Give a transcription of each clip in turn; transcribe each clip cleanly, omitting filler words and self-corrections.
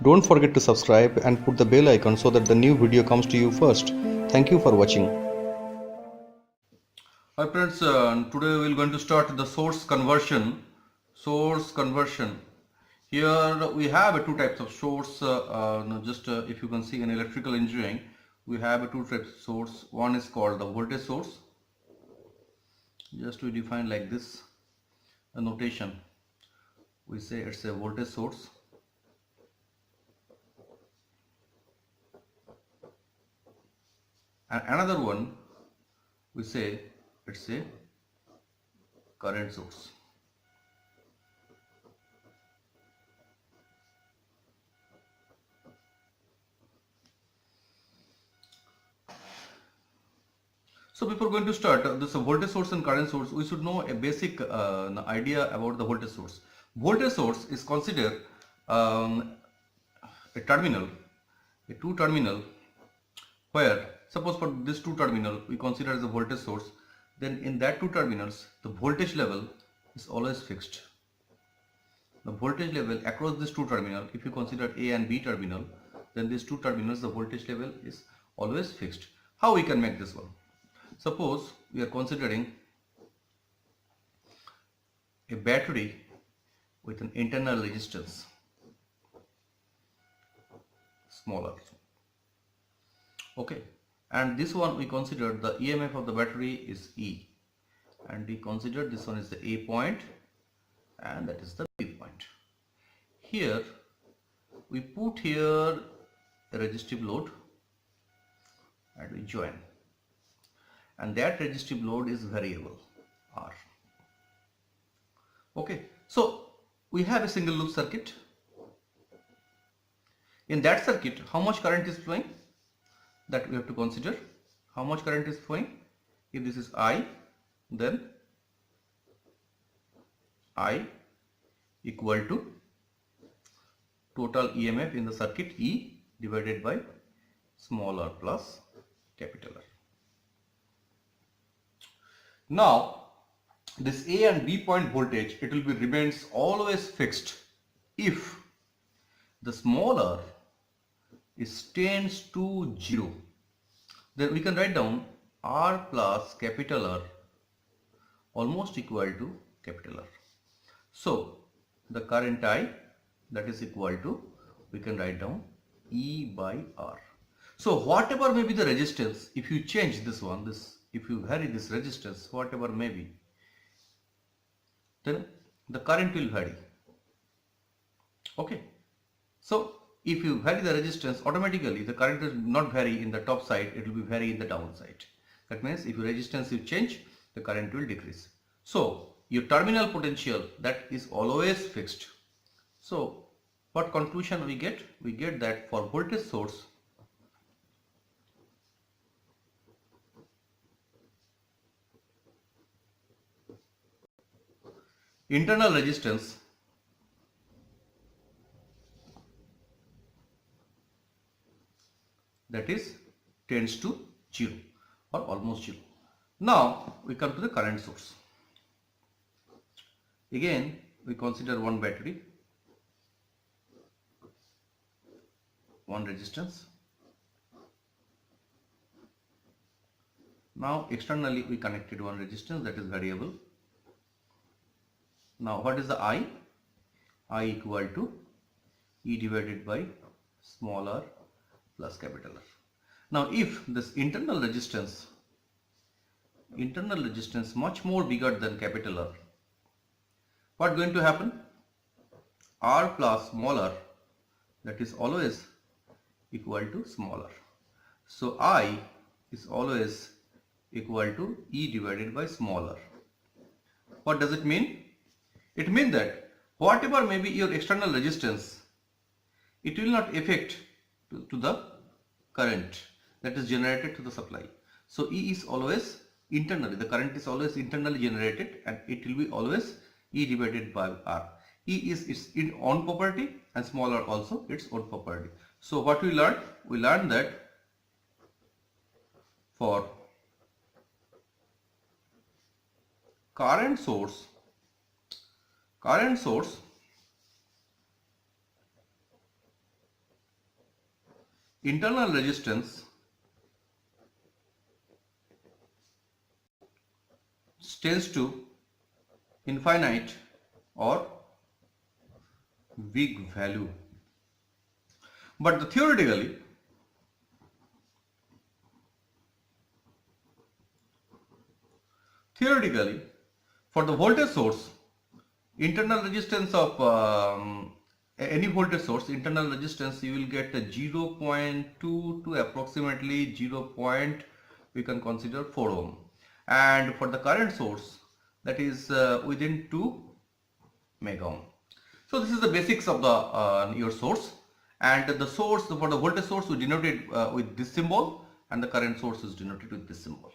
Don't forget to subscribe and put the bell icon so that the new video comes to you first. Thank you for watching. Hi friends, today we are going to start the source conversion. Source conversion. Here we have two types of source. If you can see in electrical engineering, we have two types of source. One is called the voltage source. Just we define like this, a notation. We say it's a voltage source. And another one, we say it's a current source. So before going to start this voltage source and current source, we should know a basic idea about the voltage source. Voltage source is considered a terminal, a two terminal, where suppose for this two terminal we consider as a voltage source, then in that two terminals the voltage level is always fixed. The voltage level across these two terminals, if you consider A and B terminal, then these two terminals the voltage level is always fixed. How we can make this one? Suppose we are considering a battery with an internal resistance smaller. Okay, and this one we consider the EMF of the battery is E, and we consider this one is the A point and that is the B point. Here we put here a resistive load and we join, and that resistive load is variable R. Okay, so we have a single loop circuit. In that circuit, how much current is flowing? That we have to consider. How much current is flowing? If this is I, then I equal to total EMF in the circuit E divided by small r plus capital R. Now this A and B point voltage, it will be remains always fixed if the small r is tends to 0. Then we can write down R plus capital R almost equal to capital R. So the current I, that is equal to, we can write down E by R. So whatever may be the resistance, if you change this one, if you vary this resistance, whatever may be, then the current will vary. Okay, so if you vary the resistance, automatically the current will not vary in the top side, it will be vary in the down side. That means if your resistance you change, the current will decrease. So your terminal potential, that is always fixed. So what conclusion we get? We get that for voltage source, internal resistance that is tends to 0 or almost 0. Now we come to the current source. Again we consider one battery, one resistance. Now externally we connected one resistance, that is variable. Now what is the I? I equal to E divided by small r plus capital R. Now if this internal resistance much more bigger than capital R, what going to happen? R plus small r, that is always equal to small r. So I is always equal to E divided by small r. What does it mean? It means that whatever may be your external resistance, it will not affect to the current that is generated to the supply. So E is always internally, the current is always internally generated, and it will be always E divided by R. E is its own property and small r also its own property. So what we learned? We learned that for current source internal resistance tends to infinite or big value. But theoretically, for the voltage source, internal resistance of any voltage source, internal resistance, you will get a 0.2 to approximately 0. We can consider 4 ohm, and for the current source, that is within 2 mega ohm. So this is the basics of the your source, and the source for the voltage source we denote it with this symbol, and the current source is denoted with this symbol.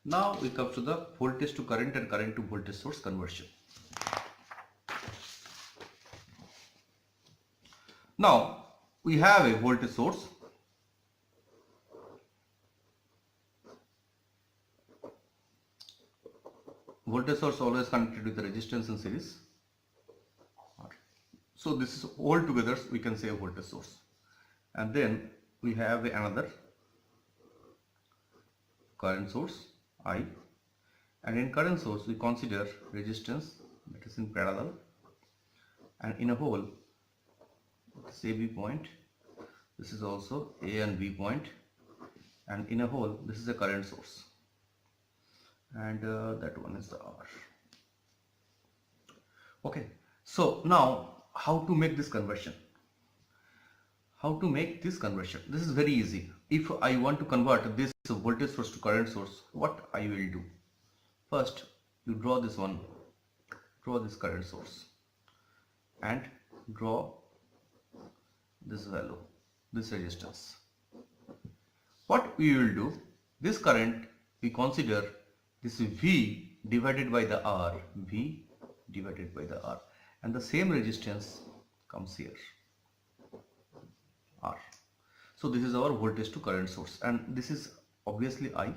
Now we come to the voltage to current and current to voltage source conversion. Now we have a voltage source. Voltage source always connected with the resistance in series. So this is all together we can say a voltage source. And then we have another current source I, and in current source we consider resistance that is in parallel, and in a whole this AB point, this is also A and B point, and in a whole this is a current source, and that one is the R. Okay, so now how to make this conversion? How to make this conversion? This is very easy. If I want to convert this voltage source to current source, what I will do? First, you draw this one, draw this current source, and draw this value, this resistance. What we will do, this current we consider this V divided by the R, V divided by the R, and the same resistance comes here, R. So this is our voltage to current source, and this is obviously I.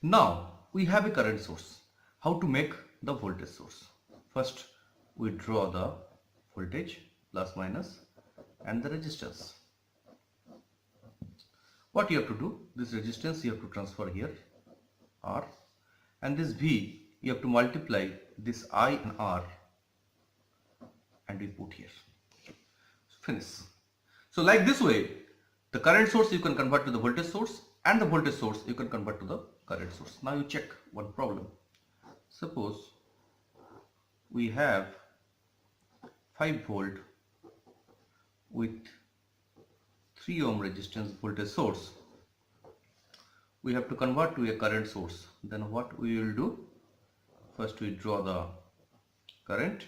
Now we have a current source. How to make the voltage source? First we draw the voltage plus minus and the resistance. What you have to do, this resistance you have to transfer here, R, and this V you have to multiply this I and R, and we put here. Finish. So like this way, the current source you can convert to the voltage source, and the voltage source you can convert to the current source. Now you check one problem. Suppose we have 5 volt with 3 ohm resistance voltage source. We have to convert to a current source. Then what we will do? First we draw the current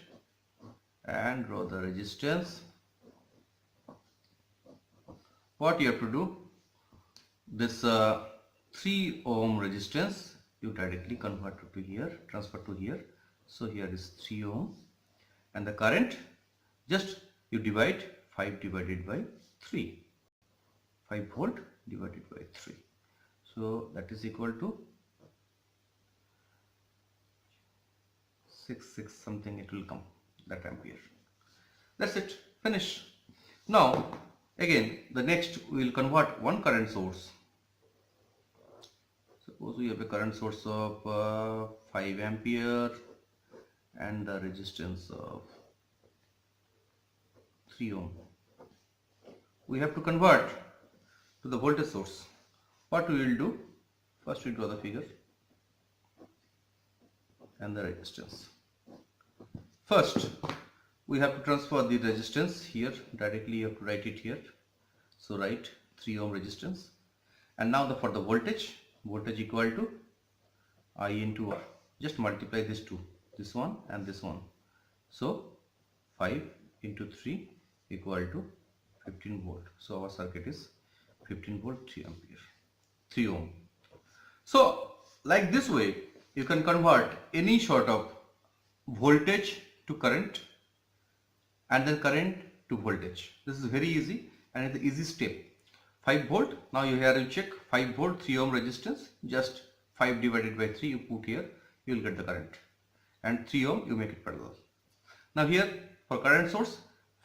and draw the resistance. What you have to do? This 3 ohm resistance you directly convert to here, transfer to here. So here is 3 ohm, and the current just you divide 5 divided by 3, 5 volt divided by 3. So that is equal to 6 something, it will come, that ampere. That's it, finish. Now again the next we will convert one current source. Suppose we have a current source of 5 ampere and the resistance of 3 ohm. We have to convert to the voltage source. What we will do? First we draw the figure and the resistance. First we have to transfer the resistance here, directly you have to write it here. So write 3 ohm resistance, and now for the voltage equal to I into R. Just multiply these two, this one and this one. So 5 into 3 equal to 15 volt. So our circuit is 15 volt 3 ampere, 3 ohm. So like this way you can convert any sort of voltage to current and then current to voltage. This is very easy and it's an easy step. 5 volt, now you here you check 5 volt 3 ohm resistance, just 5 divided by 3 you put here, you will get the current, and 3 ohm you make it parallel. Now here for current source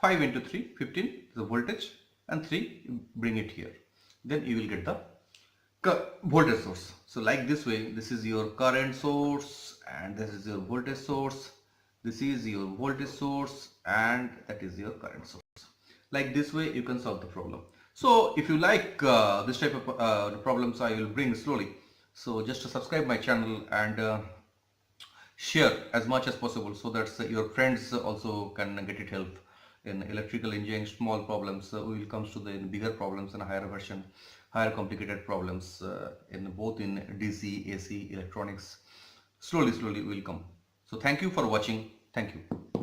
5 into 3 15 is the voltage, and 3 bring it here. Then you will get the voltage source. So like this way, this is your current source and this is your voltage source. This is your voltage source and that is your current source. Like this way you can solve the problem. So if you like this type of problems I will bring slowly. So just to subscribe my channel and share as much as possible so that your friends also can get it help in electrical engineering small problems. We will come to the bigger problems and higher version, higher complicated problems in both in DC, AC, electronics. Slowly we will come. So thank you for watching. Thank you.